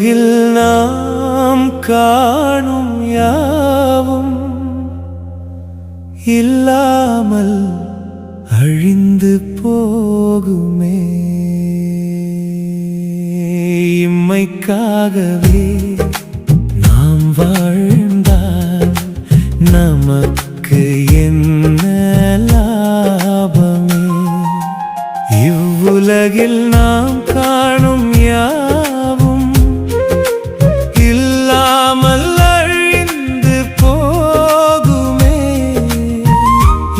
இவ்வுலகில் நாம் காணும் யாவும் இல்லாமல் அழிந்து போகுமே. இம்மைக்காகவே நாம் வாழ்ந்தால் நமக்கு என்ன லாபமே. இவ்வுலகில் நாம் காணும் யாவும் இல்லாமல் அழிந்து போகுமே.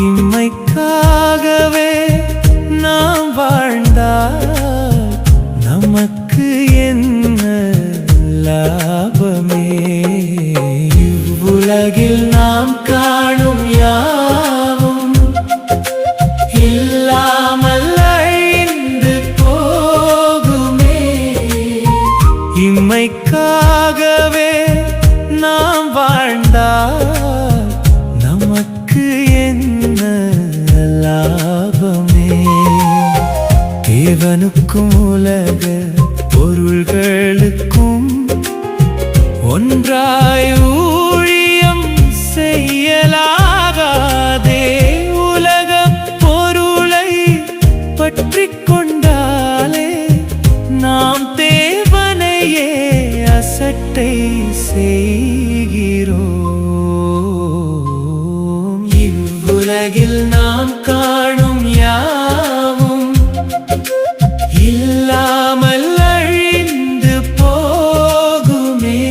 இம்மைக்காகவே நாம் வாழ்ந்தால் நமக்கு என்ன லாபமே. இவ்வுலகில் நாம் காணும் யாவும் இல்லாமல் அழிந்து போகுமே. இம்மைக்காகவே நாம் வாழ்ந்தால் நமக்கு என்ன லாபமே. தேவனுக்கும் உலக பொருள்களுக்கும் ஒன்றாய் ஊழியம் செய்யலாகாதே. உலக பொருளை பற்றிக் கொண்டாலே நாம் தேவனையே அசட்டை செய்கிறோம். இவ்வுலகில் நாம் காணும் யாவும் இல்லாமல் அழிந்து போகுமே.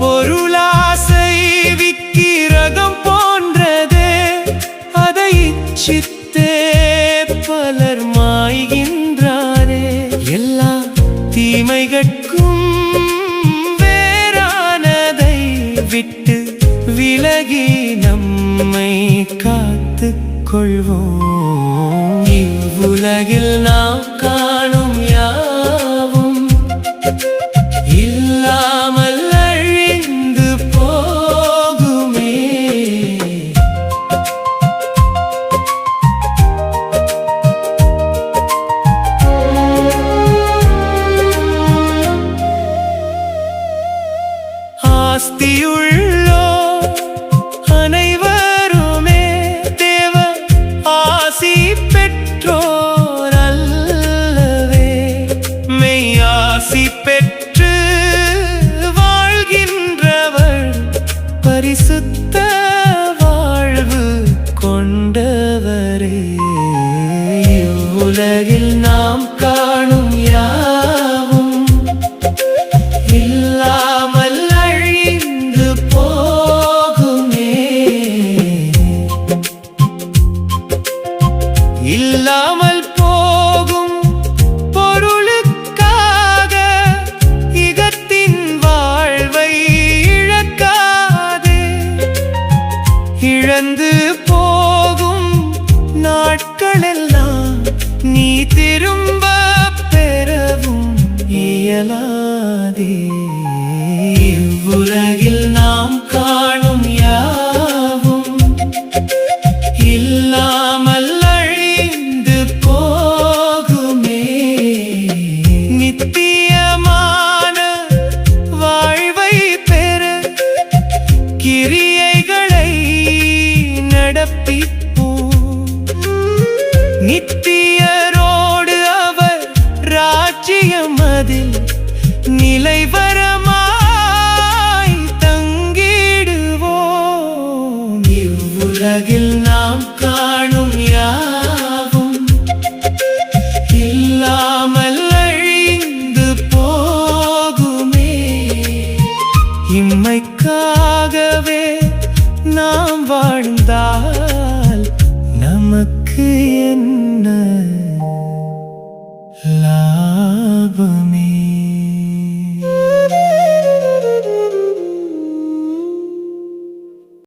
பொருளாசை விக்கிரகம் போன்றதே, அதை இச்சித்தே பலர் மாய்கின்றாரே. எல்லா தீமைகட்கும் வேறானதை விட்டு விலகி நம்மை காத்துக் கொள்வோம். இவ்வுலகில் நாம் காணும் யாவும் இல்லாமல் அழிந்து போகுமே. ஆஸ்தியுள்ளோ அனைவருமே தேவ ஆசி பெற்றோர் அல்லவே. மெய்யாசி பெற்று வாழ்கின்றவர் பரிசுத்த வாழ்வு கொண்டவரே. இவ்வுலகில் நாம் காணும் யாவும் இல்லாமல் அழிந்து போகுமே. இல்லாமல் போகும் பொருளுக்காக இகத்தின் வாழ்வை இழக்காதே. இழந்து போகும் நாட்களெல்லாம் நீ திரும்ப பெறவும் இயலாதே. இவ்வுலகில் நாம் காணும் யாவும் இல்லாமல் அழிந்து போகுமே. நித்தியமான வாழ்வை பெற கிரியைகளை நடப்பிப்போம். நித்தியரோடு அவர் ராஜ்யம் அதில் நிலைவரமாய் தங்கிடுவோம். இவ்வுலகில் நாம் காணும் யாவும் இல்லாமல் அழிந்து போகுமே. இம்மைக்காகவே நாம் வாழ்ந்தால் நமக்கு என்ன லாபம்.